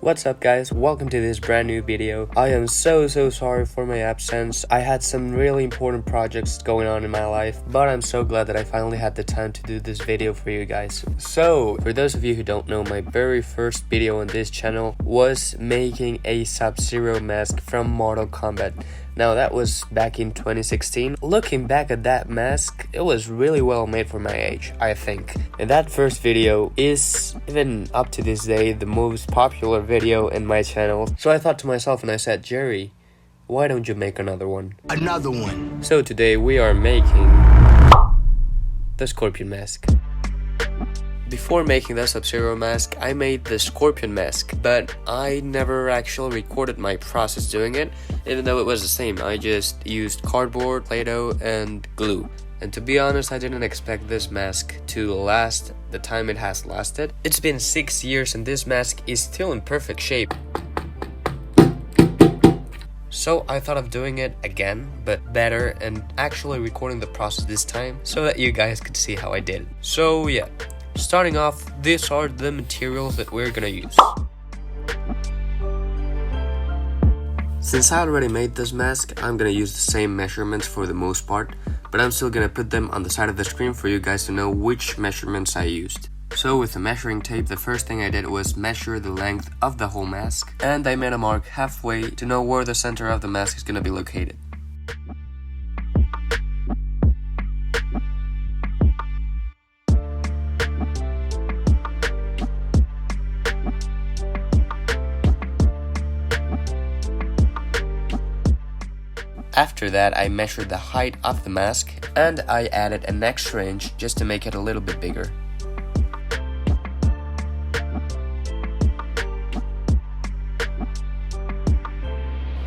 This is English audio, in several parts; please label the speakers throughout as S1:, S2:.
S1: What's up guys, welcome to this brand new video. I am so sorry for my absence. I had some really important projects going on in my life, but I'm so glad that I finally had the time to do this video for you guys. So, for those of you who don't know, my very first video on this channel was making a Sub-Zero mask from Mortal Kombat. Now that was back in 2016. Looking back at that mask, it was really well made for my age, I think. And that first video is, even up to this day, the most popular video in my channel. So I thought to myself and I said, Jerry, why don't you make another one?
S2: Another one.
S1: So today we are making the Scorpion mask. Before making the Sub-Zero mask, I made the Scorpion mask, but I never actually recorded my process doing it, even though it was the same. I just used cardboard, Play-Doh, and glue. And to be honest, I didn't expect this mask to last the time it has lasted. It's been 6 years and this mask is still in perfect shape. So I thought of doing it again, but better, and actually recording the process this time so that you guys could see how I did it. So yeah. Starting off, these are the materials that we're gonna use. Since I already made this mask, I'm gonna use the same measurements for the most part, but I'm still gonna put them on the side of the screen for you guys to know which measurements I used. So with the measuring tape, the first thing I did was measure the length of the whole mask, and I made a mark halfway to know where the center of the mask is gonna be located. After that, I measured the height of the mask, and I added an extra inch just to make it a little bit bigger.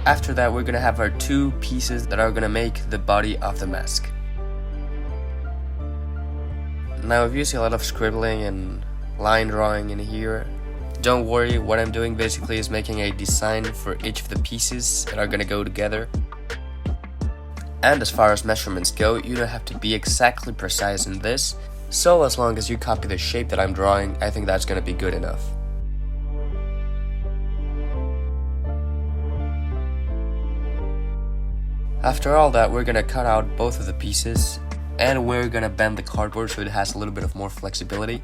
S1: After that, we're gonna have our two pieces that are gonna make the body of the mask. Now, if you see a lot of scribbling and line drawing in here, don't worry, what I'm doing basically is making a design for each of the pieces that are gonna go together. And as far as measurements go, you don't have to be exactly precise in this, so as long as you copy the shape that I'm drawing, I think that's gonna be good enough. After all that, we're gonna cut out both of the pieces, and we're gonna bend the cardboard so it has a little bit of more flexibility.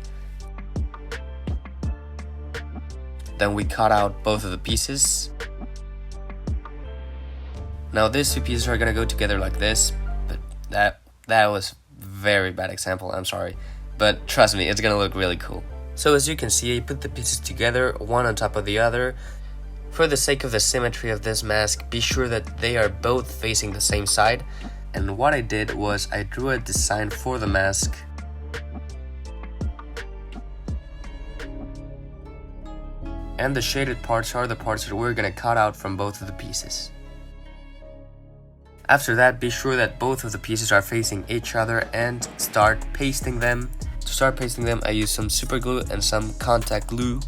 S1: Then we cut out both of the pieces. Now these two pieces are gonna go together like this, but that was very bad example, I'm sorry. But trust me, it's gonna look really cool. So as you can see, I put the pieces together, one on top of the other. For the sake of the symmetry of this mask, be sure that they are both facing the same side. And what I did was I drew a design for the mask. And the shaded parts are the parts that we're gonna cut out from both of the pieces. After that, be sure that both of the pieces are facing each other and start pasting them. To start pasting them, I used some super glue and some contact glue.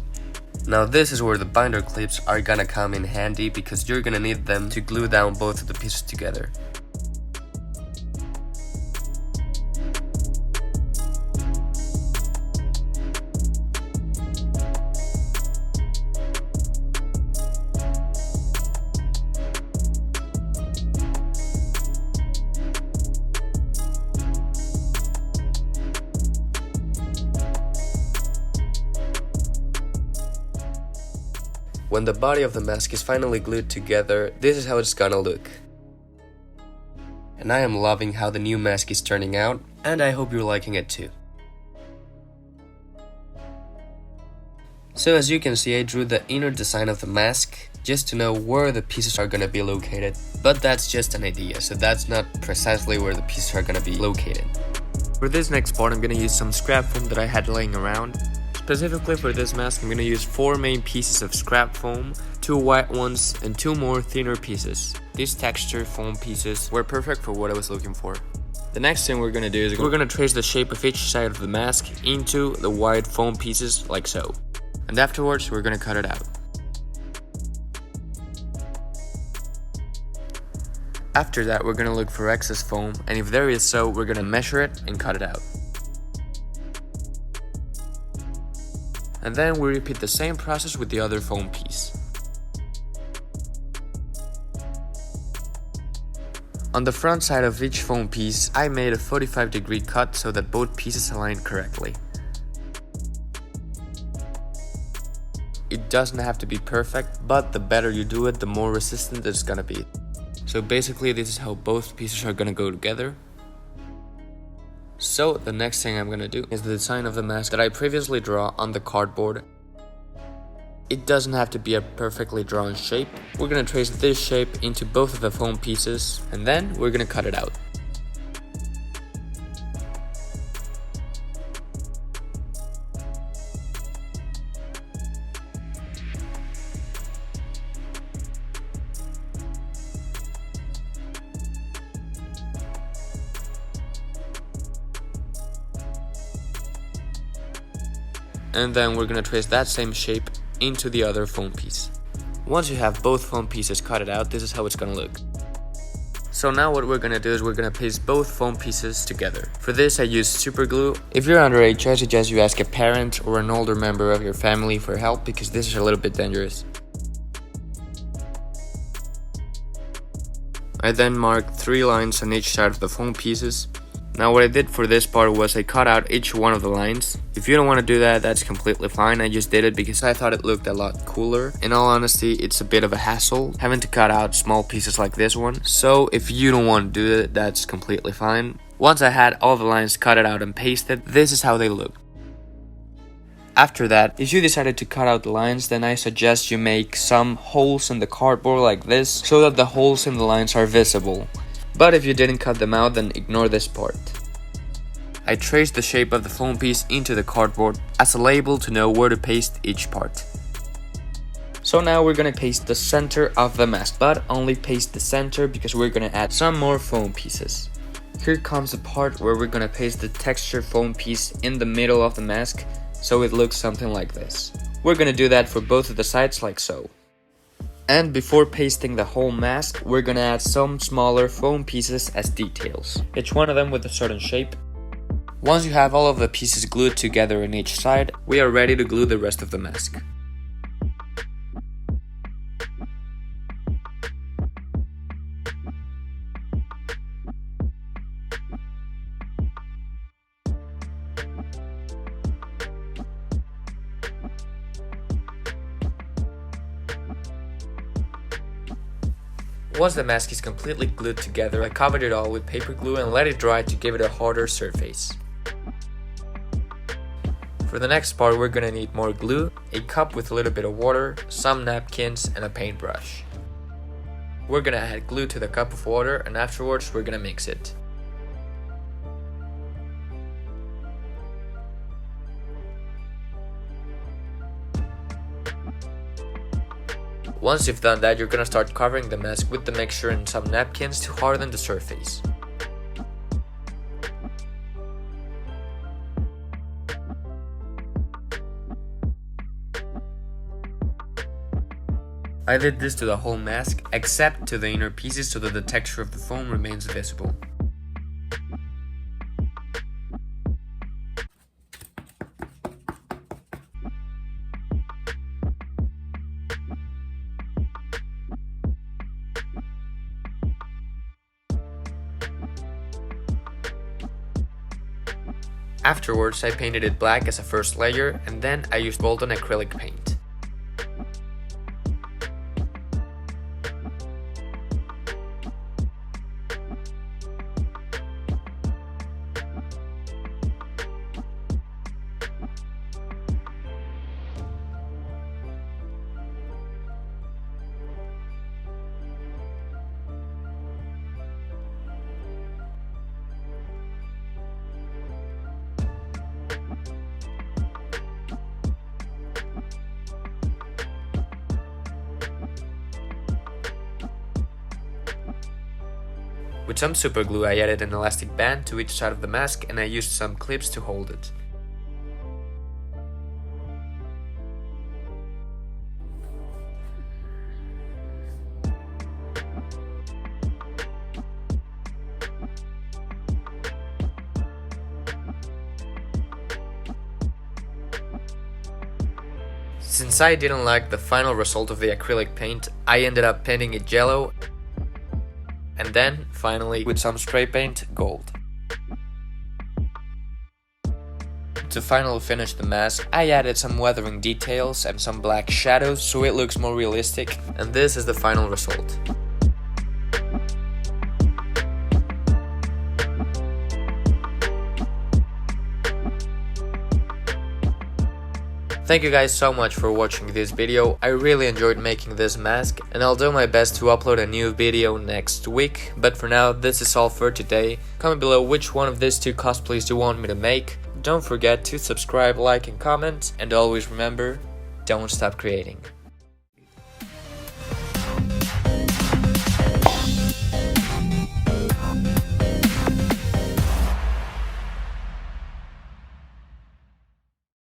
S1: Now this is where the binder clips are gonna come in handy because you're gonna need them to glue down both of the pieces together. When the body of the mask is finally glued together, this is how it's gonna look. And I am loving how the new mask is turning out, and I hope you're liking it too. So as you can see, I drew the inner design of the mask, just to know where the pieces are gonna be located. But that's just an idea, so that's not precisely where the pieces are gonna be located. For this next part, I'm gonna use some scrap foam that I had laying around. Specifically for this mask, I'm going to use 4 main pieces of scrap foam, 2 white ones, and 2 more thinner pieces. These texture foam pieces were perfect for what I was looking for. The next thing we're going to do is we're going to trace the shape of each side of the mask into the white foam pieces like so. And afterwards, we're going to cut it out. After that, we're going to look for excess foam, and if there is so, we're going to measure it and cut it out. And then we repeat the same process with the other foam piece. On the front side of each foam piece, I made a 45-degree cut so that both pieces align correctly. It doesn't have to be perfect, but the better you do it, the more resistant it's gonna be. So basically this is how both pieces are gonna go together. So the next thing I'm gonna do is the design of the mask that I previously draw on the cardboard. It doesn't have to be a perfectly drawn shape. We're gonna trace this shape into both of the foam pieces and then we're gonna cut it out. And then we're gonna trace that same shape into the other foam piece. Once you have both foam pieces cut out, this is how it's gonna look. So now what we're gonna do is we're gonna paste both foam pieces together. For this I use super glue. If you're underage, I suggest you ask a parent or an older member of your family for help because this is a little bit dangerous. I then marked 3 lines on each side of the foam pieces. Now what I did for this part was I cut out each one of the lines. If you don't want to do that, that's completely fine. I just did it because I thought it looked a lot cooler. In all honesty, it's a bit of a hassle having to cut out small pieces like this one. So if you don't want to do it, that's completely fine. Once I had all the lines cut out and pasted, this is how they look. After that, if you decided to cut out the lines, then I suggest you make some holes in the cardboard like this so that the holes in the lines are visible. But if you didn't cut them out, then ignore this part. I traced the shape of the foam piece into the cardboard as a label to know where to paste each part. So now we're gonna paste the center of the mask, but only paste the center because we're gonna add some more foam pieces. Here comes the part where we're gonna paste the texture foam piece in the middle of the mask so it looks something like this. We're gonna do that for both of the sides like so. And before pasting the whole mask, we're gonna add some smaller foam pieces as details, each one of them with a certain shape. Once you have all of the pieces glued together on each side, we are ready to glue the rest of the mask. Once the mask is completely glued together, I covered it all with paper glue and let it dry to give it a harder surface. For the next part, we're gonna need more glue, a cup with a little bit of water, some napkins, and a paintbrush. We're gonna add glue to the cup of water and afterwards we're gonna mix it. Once you've done that, you're gonna start covering the mask with the mixture and some napkins to harden the surface. I did this to the whole mask, except to the inner pieces so that the texture of the foam remains visible. Afterwards, I painted it black as a first layer, and then I used golden acrylic paint. With some super glue, I added an elastic band to each side of the mask and I used some clips to hold it.
S2: Since I didn't like the final result of the acrylic paint, I ended up painting it yellow and then, finally, with some spray paint, gold. To finally finish the mask, I added some weathering details and some black shadows so it looks more realistic, and this is the final result. Thank you guys so much for watching this video. I really enjoyed making this mask, and I'll do my best to upload a new video next week. But for now, this is all for today. Comment below which one of these two cosplays you want me to make. Don't forget to subscribe, like and comment, and always remember, don't stop creating.